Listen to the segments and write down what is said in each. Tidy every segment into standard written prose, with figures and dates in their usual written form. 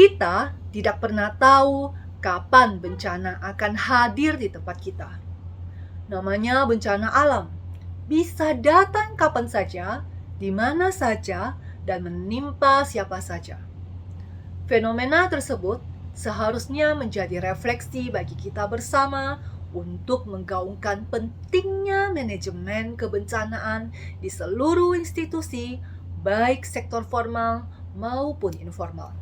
Kita tidak pernah tahu kapan bencana akan hadir di tempat kita. Namanya bencana alam. Bisa datang kapan saja, di mana saja, dan menimpa siapa saja. Fenomena tersebut seharusnya menjadi refleksi bagi kita bersama untuk menggaungkan pentingnya manajemen kebencanaan di seluruh institusi, baik sektor formal maupun informal.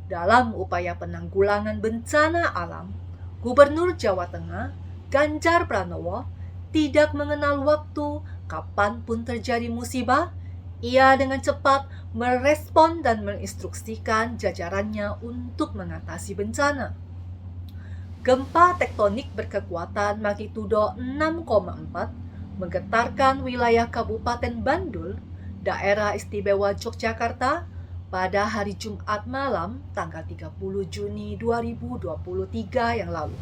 Dalam upaya penanggulangan bencana alam, Gubernur Jawa Tengah, Ganjar Pranowo, tidak mengenal waktu kapanpun terjadi musibah. Ia dengan cepat merespon dan menginstruksikan jajarannya untuk mengatasi bencana. Gempa tektonik berkekuatan magnitudo 6,4 menggetarkan wilayah Kabupaten Bandul, Daerah Istimewa Yogyakarta, pada hari Jumat malam tanggal 30 Juni 2023 yang lalu.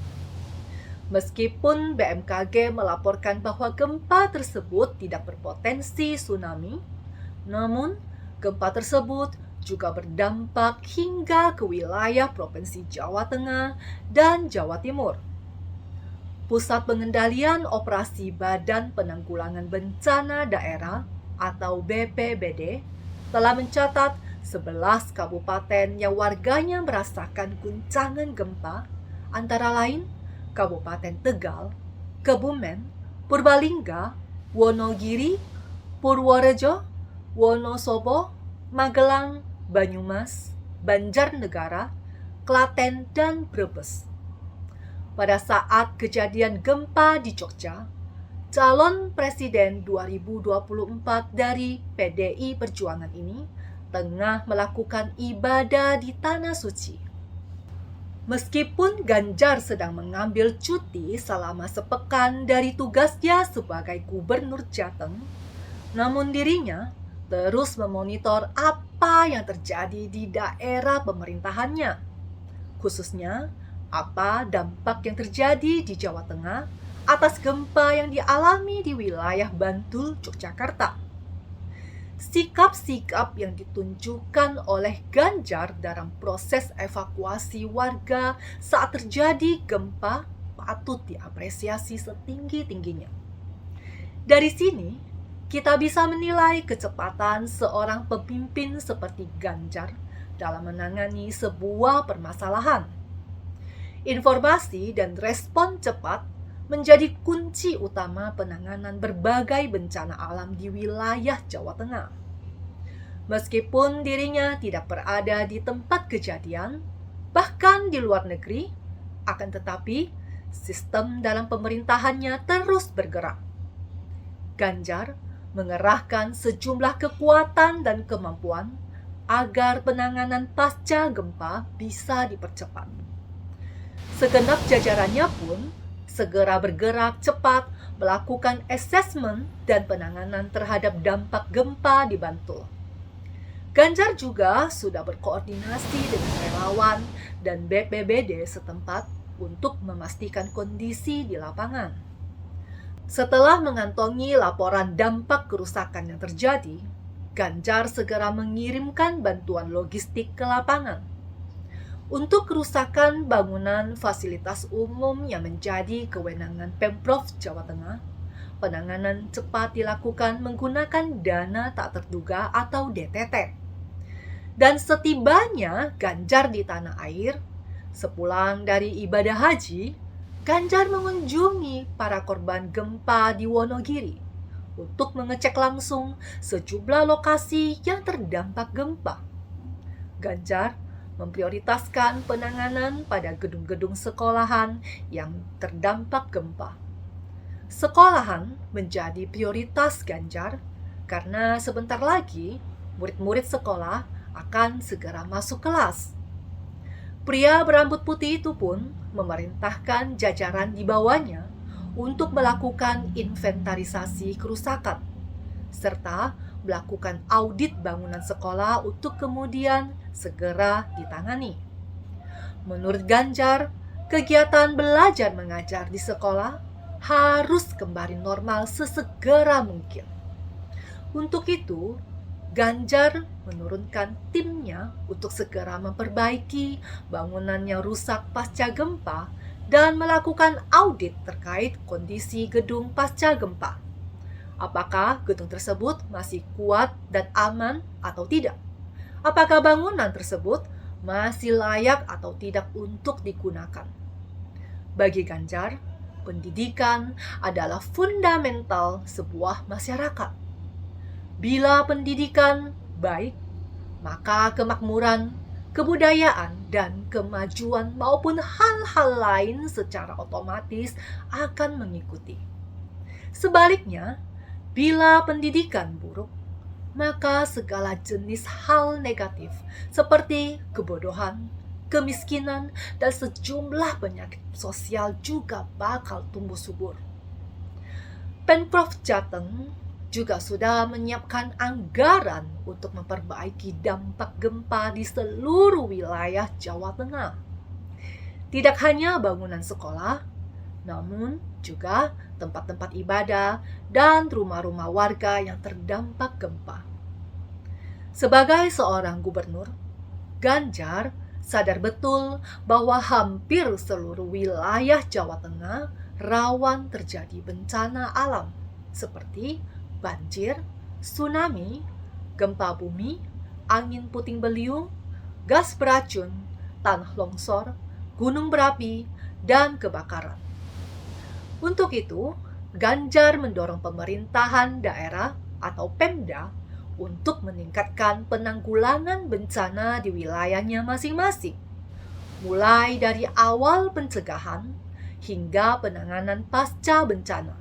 Meskipun BMKG melaporkan bahwa gempa tersebut tidak berpotensi tsunami, namun gempa tersebut juga berdampak hingga ke wilayah Provinsi Jawa Tengah dan Jawa Timur. Pusat Pengendalian Operasi Badan Penanggulangan Bencana Daerah atau BPBD telah mencatat 11 kabupaten yang warganya merasakan guncangan gempa, antara lain Kabupaten Tegal, Kebumen, Purbalingga, Wonogiri, Purworejo, Wonosobo, Magelang, Banyumas, Banjarnegara, Klaten, dan Brebes. Pada saat kejadian gempa di Jogja, calon presiden 2024 dari PDI Perjuangan ini tengah melakukan ibadah di Tanah Suci. Meskipun Ganjar sedang mengambil cuti selama sepekan dari tugasnya sebagai Gubernur Jateng, namun dirinya terus memonitor apa yang terjadi di daerah pemerintahannya, khususnya apa dampak yang terjadi di Jawa Tengah atas gempa yang dialami di wilayah Bantul, Yogyakarta. Sikap-sikap yang ditunjukkan oleh Ganjar dalam proses evakuasi warga saat terjadi gempa patut diapresiasi setinggi-tingginya. Dari sini, kita bisa menilai kecepatan seorang pemimpin seperti Ganjar dalam menangani sebuah permasalahan. Informasi dan respon cepat menjadi kunci utama penanganan berbagai bencana alam di wilayah Jawa Tengah. Meskipun dirinya tidak berada di tempat kejadian, bahkan di luar negeri, akan tetapi sistem dalam pemerintahannya terus bergerak. Ganjar mengerahkan sejumlah kekuatan dan kemampuan agar penanganan pasca gempa bisa dipercepat. Segenap jajarannya pun segera bergerak cepat melakukan asesmen dan penanganan terhadap dampak gempa di Bantul. Ganjar juga sudah berkoordinasi dengan relawan dan BPBD setempat untuk memastikan kondisi di lapangan. Setelah mengantongi laporan dampak kerusakan yang terjadi, Ganjar segera mengirimkan bantuan logistik ke lapangan. Untuk kerusakan bangunan fasilitas umum yang menjadi kewenangan Pemprov Jawa Tengah, penanganan cepat dilakukan menggunakan dana tak terduga atau DTT. Dan setibanya Ganjar di tanah air, sepulang dari ibadah haji, Ganjar mengunjungi para korban gempa di Wonogiri untuk mengecek langsung sejumlah lokasi yang terdampak gempa. Ganjar memprioritaskan penanganan pada gedung-gedung sekolahan yang terdampak gempa. Sekolahan menjadi prioritas Ganjar karena sebentar lagi murid-murid sekolah akan segera masuk kelas. Pria berambut putih itu pun memerintahkan jajaran di bawahnya untuk melakukan inventarisasi kerusakan, serta melakukan audit bangunan sekolah untuk kemudian segera ditangani. Menurut Ganjar, kegiatan belajar mengajar di sekolah harus kembali normal sesegera mungkin. Untuk itu, Ganjar menurunkan timnya untuk segera memperbaiki bangunan yang rusak pasca gempa dan melakukan audit terkait kondisi gedung pasca gempa. Apakah gedung tersebut masih kuat dan aman atau tidak? Apakah bangunan tersebut masih layak atau tidak untuk digunakan? Bagi Ganjar, pendidikan adalah fundamental sebuah masyarakat. Bila pendidikan baik, maka kemakmuran, kebudayaan, dan kemajuan maupun hal-hal lain secara otomatis akan mengikuti. Sebaliknya, bila pendidikan buruk, maka segala jenis hal negatif seperti kebodohan, kemiskinan, dan sejumlah penyakit sosial juga bakal tumbuh subur. Pemprov Jateng juga sudah menyiapkan anggaran untuk memperbaiki dampak gempa di seluruh wilayah Jawa Tengah. Tidak hanya bangunan sekolah, namun juga tempat-tempat ibadah dan rumah-rumah warga yang terdampak gempa. Sebagai seorang gubernur, Ganjar sadar betul bahwa hampir seluruh wilayah Jawa Tengah rawan terjadi bencana alam seperti banjir, tsunami, gempa bumi, angin puting beliung, gas beracun, tanah longsor, gunung berapi, dan kebakaran. Untuk itu, Ganjar mendorong pemerintahan daerah atau Pemda untuk meningkatkan penanggulangan bencana di wilayahnya masing-masing, mulai dari awal pencegahan hingga penanganan pasca bencana.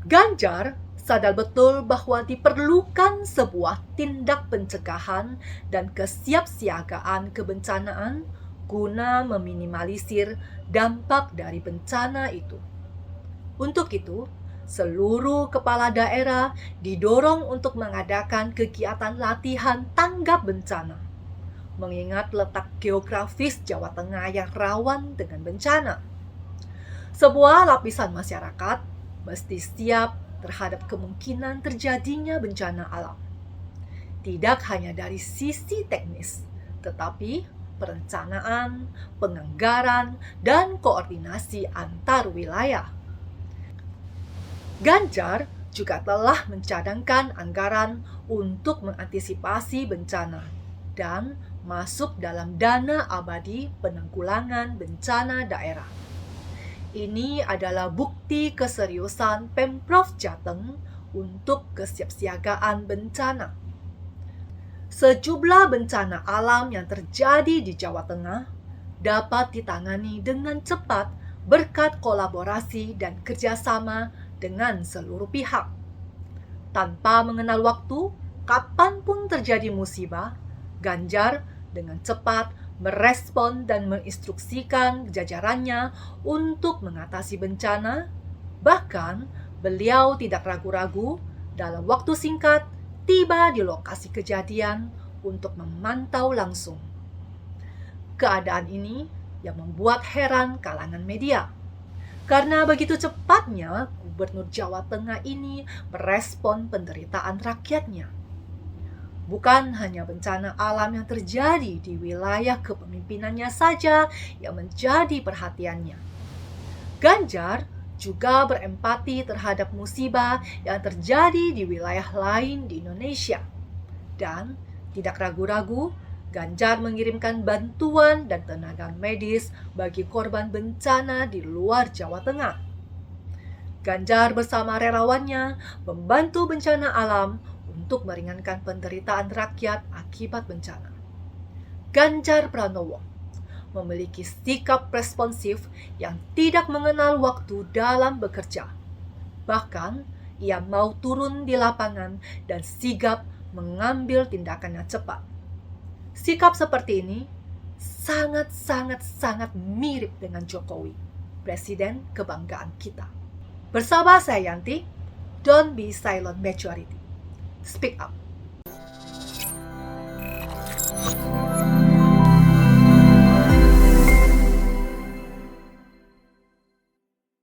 Ganjar sadar betul bahwa diperlukan sebuah tindak pencegahan dan kesiapsiagaan kebencanaan guna meminimalisir dampak dari bencana itu. Untuk itu, seluruh kepala daerah didorong untuk mengadakan kegiatan latihan tanggap bencana, mengingat letak geografis Jawa Tengah yang rawan dengan bencana. Sebuah lapisan masyarakat mesti siap terhadap kemungkinan terjadinya bencana alam. Tidak hanya dari sisi teknis, tetapi perencanaan, penganggaran, dan koordinasi antar wilayah. Ganjar juga telah mencadangkan anggaran untuk mengantisipasi bencana dan masuk dalam dana abadi penanggulangan bencana daerah. Ini adalah bukti keseriusan Pemprov Jateng untuk kesiapsiagaan bencana. Sejumlah bencana alam yang terjadi di Jawa Tengah dapat ditangani dengan cepat berkat kolaborasi dan kerjasama dengan seluruh pihak. Tanpa mengenal waktu, kapanpun terjadi musibah, Ganjar dengan cepat merespon dan menginstruksikan jajarannya untuk mengatasi bencana. Bahkan, beliau tidak ragu-ragu dalam waktu singkat tiba di lokasi kejadian untuk memantau langsung. Keadaan ini yang membuat heran kalangan media. Karena begitu cepatnya Gubernur Jawa Tengah ini merespon penderitaan rakyatnya. Bukan hanya bencana alam yang terjadi di wilayah kepemimpinannya saja yang menjadi perhatiannya. Ganjar juga berempati terhadap musibah yang terjadi di wilayah lain di Indonesia. Dan tidak ragu-ragu, Ganjar mengirimkan bantuan dan tenaga medis bagi korban bencana di luar Jawa Tengah. Ganjar bersama relawannya membantu bencana alam untuk meringankan penderitaan rakyat akibat bencana. Ganjar Pranowo memiliki sikap responsif yang tidak mengenal waktu dalam bekerja. Bahkan, ia mau turun di lapangan dan sigap mengambil tindakan yang cepat. Sikap seperti ini sangat mirip dengan Jokowi, Presiden kebanggaan kita. Bersama saya Yanti, don't be silent majority. Speak up.